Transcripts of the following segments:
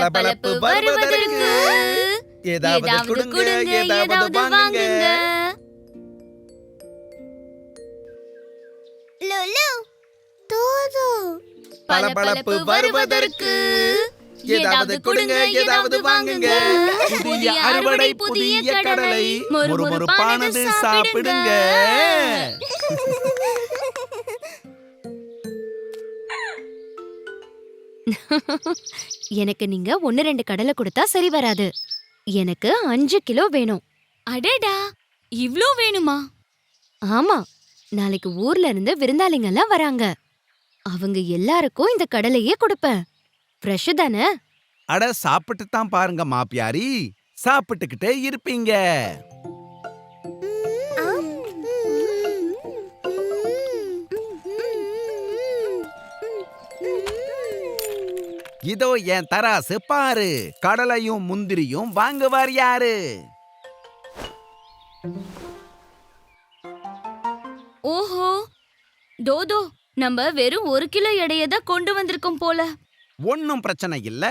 பளபளப்பு வருவதற்கு ஏதாவது கொடுங்க, ஏதாவது வாங்குங்க. லோலோ தோதோ பளபளப்பு வருவதற்கு ஏதாவது கொடுங்க, ஏதாவது வாங்குங்க. புதிய அறுவடை, புதிய கடலை, மொறுமொறுப்பானது சாப்பிடுங்க. எனக்கு நீங்க 1-2 கடலை கொடுத்தா சரி வராது. எனக்கு 5 கிலோ வேணும். அடடா, இவ்ளோ வேணுமா? ஆமா, நாளைக்கு ஊர்ல இருந்து விருந்தாளிங்க எல்லாம் வராங்க. அவங்க எல்லாருக்கும் இந்த கடலையே கொடுப்பேன். ஃப்ரெஷ் தானே? அட சாப்பிட்டு தான் பாருங்க மாப்பியாரி, சாப்பிட்டுக்கிட்டே இருப்பீங்க. இதோ என் தராசு பாரு, கடலையும் முந்திரியும் வாங்குவார் யாரு? ஓஹோ, தோதோ, நம்ம வெறும் 1 கிலோ எடையதான் கொண்டு வந்திருக்கோம் போல. ஒன்னும் பிரச்சனை இல்ல,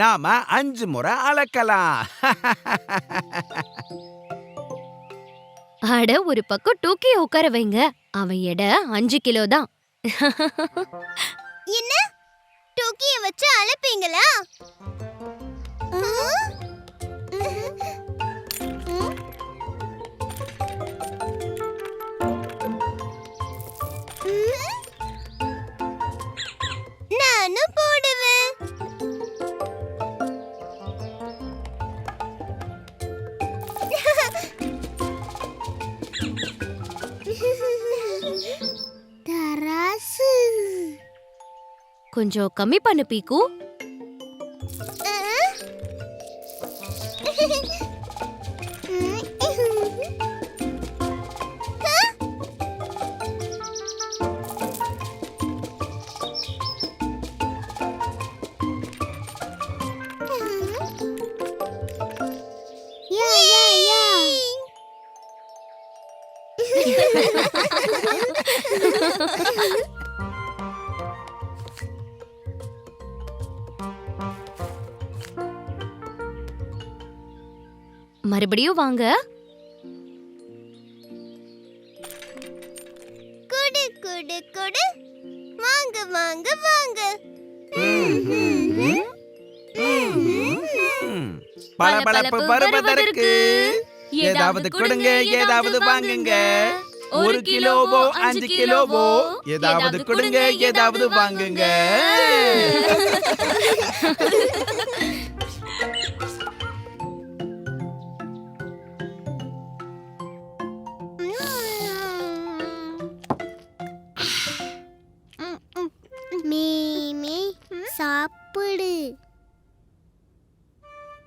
நாம 5 முறை அளக்கலாம். அட, ஒரு பக்கம் டூக்கிய உட்கார வைங்க. அவன் எடை 5 கிலோ தான். என்ன, டூக்கிய வச்சு அளப்பீங்களா? நானும் போடுவேன். தராசு கொஞ்சம் கம்மி பண்ணு பீக்கு. மறுபடியும் வாங்க. குடு குடு குடு, வாங்க வாங்க வாங்க. பளபளப்பு வருவதற்கு ஏதாவது கொடுங்க, ஏதாவது வாங்குங்க. 1 கிலோவோ 5 கிலோவோ ஏதாவது கொடுங்க, ஏதாவது வாங்குங்க. மீமி சாப்பிடு.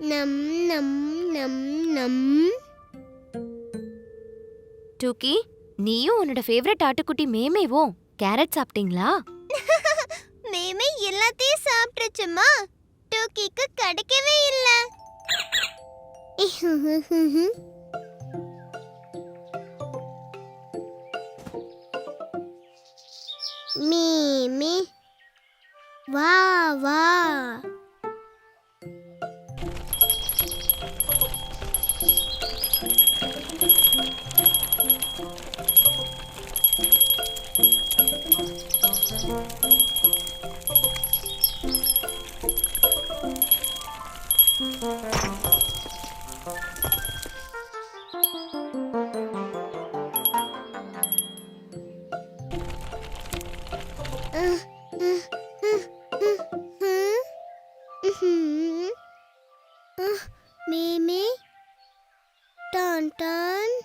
நம் நம் நம் நம். டூக்கி, நீயும் உன்னோட ஃபேவரட் ஆட்டுக்குட்டி மேமேவும் கேரட் சாப்பிட்டீங்களா? மேமே எல்லாத்தையும் சாப்பிட்டுச்சுமா, டூக்கிக்கு கிடைக்கவே இல்ல. மீமி வா வா. மேமே டான் டான்.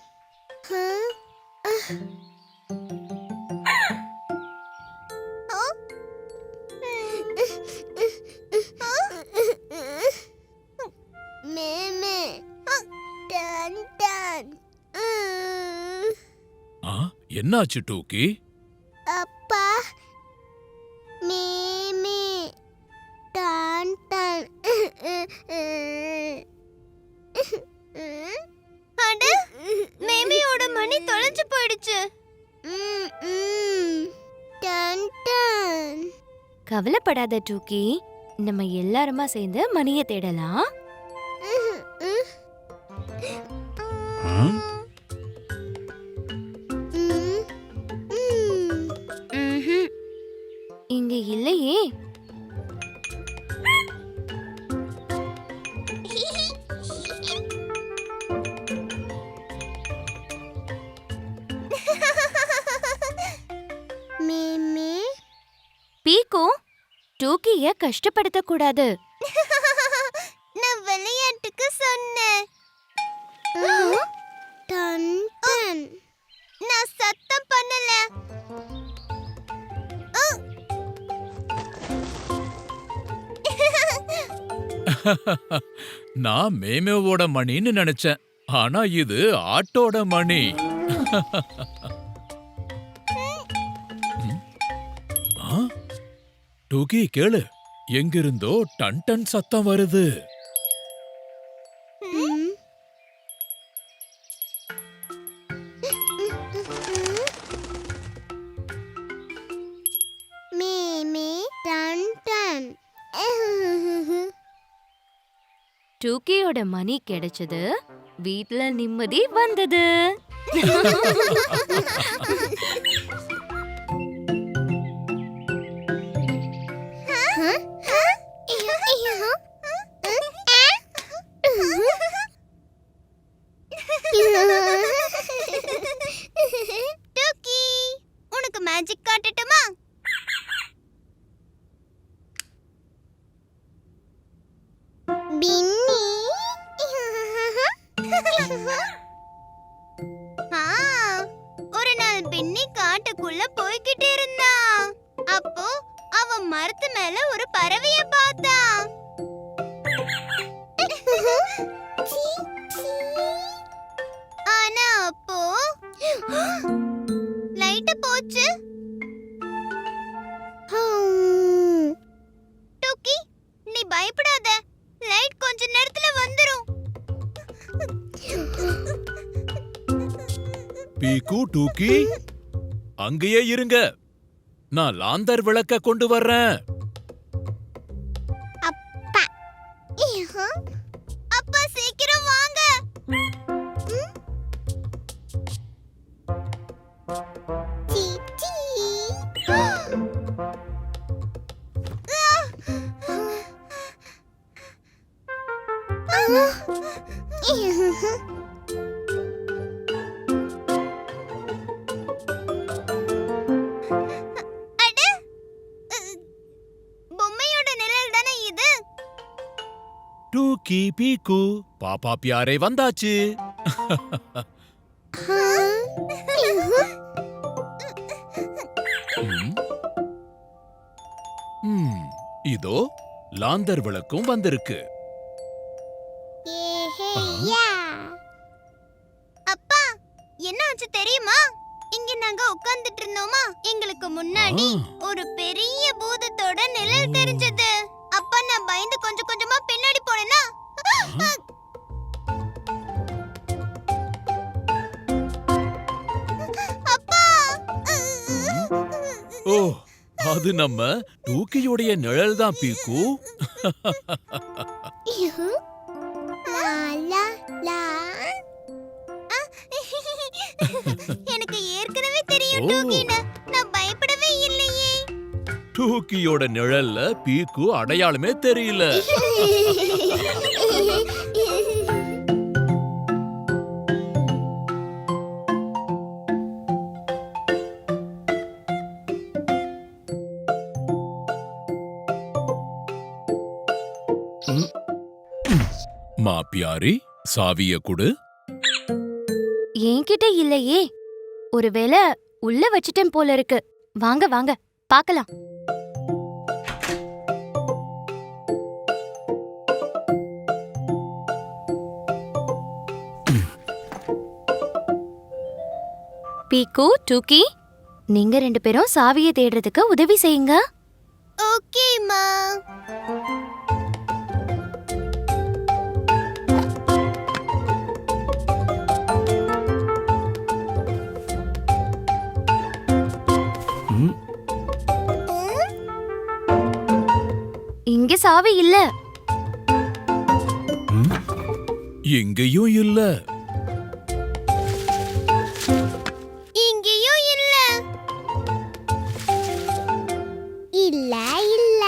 மேமே டான் டான். என்னாச்சு டூக்கி? அப்பா, மேமே டான் டான். அட, மேமியோட மணி தொலைஞ்சு போயிடுச்சு. டான் டான். கவலைப்படாத டூக்கி, நம்ம எல்லாருமா சேர்ந்து மணியை தேடலாம். ம்ஹும். இங்க இல்லையே. பீக்கு, டூக்கிய கஷ்டப்படுத்த கூடாது. நான் விளையாட்டுக்கு சொன்னேன். நான் சத்தம் பண்ணல. நான் மேமேவோட மணின்னு நினைச்சேன். ஆனா இது ஆட்டோட மணி. ஆ? டூகி கேளு, எங்கிருந்தோ டன் டன் சத்தம் வருது. டூக்கியோட மணி கிடைச்சது, வீட்ல நிம்மதி வந்தது. டூக்கி, உனக்கு மேஜிக் காட்டட்டுமா? பின்னி. ஒரு நாள் பின்னி காட்டுக்குள்ள போய்கிட்டு இருந்தா. அப்போ அவன் மரத்து மேல ஒரு பறவைய பார்த்தா. ஆனா அப்போ லைட் போச்சு. டூக்கி, நீ பயப்படாத, லைட் கொஞ்ச நேரத்துல வந்துரும். பீக்கு, டூகி, அங்கேயே இருங்க. நான் லாந்தர் விளக்க கொண்டு வர்றேன். அப்பா சீக்கிரம் வாங்க. பொம்மையோட நிழல் தானே இது? டூகி, பீக்கு, பாப்பா பியாரே வந்தாச்சு. ம். இதோ லாந்தர் விளக்கும் வந்திருக்கு. அப்பா, என்ன ஆச்சு தெரியுமா? இங்க நாங்க உட்கார்ந்துட்டு இருந்தோமா, எங்களுக்கு முன்னாடி ஒரு பெரிய பூதத்தோட நிழல் தெரிஞ்சது. அப்பா, நான் பயந்து கொஞ்சம் கொஞ்சமா பின்னாடி போனேனா. அப்பா. ஓ, அது நம்ம டூக்கியோடைய நிழல் தான் பீக்கு. எனக்கு ஏற்கனவே தெரியும் டூக்கின்னு. நான் பயப்படவே இல்லையே. டூக்கியோட நிழல்ல பீக்கு அடையாளமே தெரியல. மா பியாரி, சாவிய குடு. என்கிட்ட இல்லையே. ஒருவேளை உள்ள வச்சிட்டேன் போல இருக்கு. வாங்க வாங்க பார்க்கலாம். பீக்கு, டூக்கி, நீங்க 2 பேரும் சாவியை தேடுறதுக்கு உதவி செய்யுங்க. ஓகேமா. இங்க சாவி இல்ல. எங்கேயும் இல்ல. இங்கேயும் இல்ல. இல்ல இல்ல.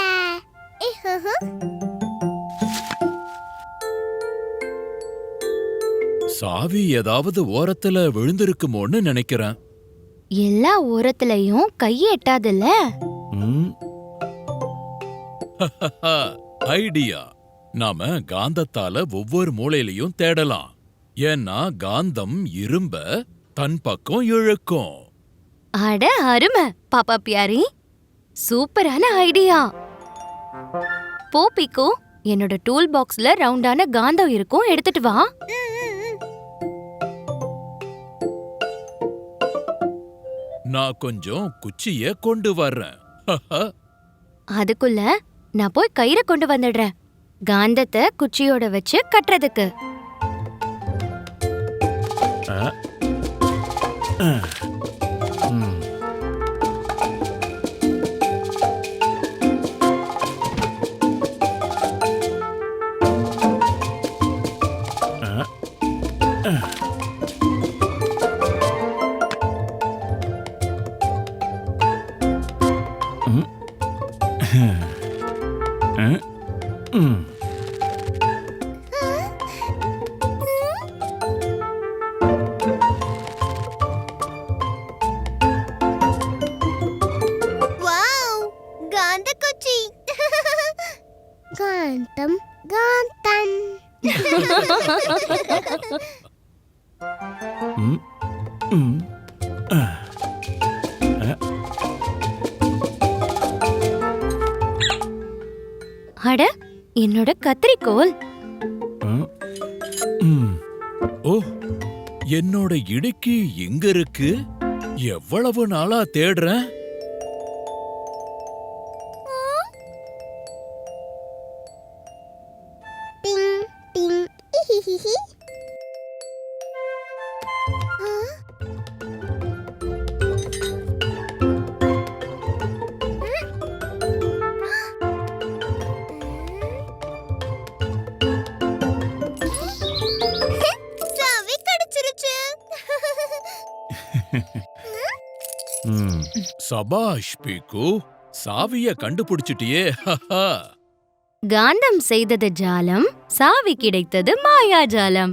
சாவி ஏதாவது ஓரத்துல விழுந்திருக்குமோன்னு நினைக்கிறேன். எல்லா ஓரத்துலயும் கைய எட்டாதுல்ல. ம், ஐடியா. நாம காந்தத்தால ஒவ்வொரு மூலையிலயும் தேடலாம். ஏன்னா காந்தம் இரும்ப தன் பக்கம் இழுக்கும். அட அருமை பாப்பா பியாரி, சூப்பரான ஐடியா. போ பிக்கு, என்னோட டூல் பாக்ஸ்ல ரவுண்டான காந்தம் இருக்கும், எடுத்துட்டு வா. நான் கொஞ்சம் குச்சிய கொண்டு வர்றேன். அதுக்குள்ள நான் போய் கயிறை கொண்டு வந்துடுறேன், காந்தத்தை குச்சியோட வச்சு கட்டுறதுக்கு. ம். ம். வாவ், காந்த குச்சி. காந்தம் காந்தன். ம். ம். அட, என்னோட கத்திரிக்கோல். ம். ம். ஓ, என்னோட இடுக்கி எங்க இருக்கு? எவ்வளவு நாளா தேடுறேன். டிங் டிங் இஹிஹிஹி. சாவி கிடைச்சிருச்சு. ம். சபாஷ் பீக்கு, சாவிய கண்டுபிடிச்சிட்டியே. காந்தம் செய்தது ஜாலம், சாவி கிடைத்தது மாயாஜாலம்.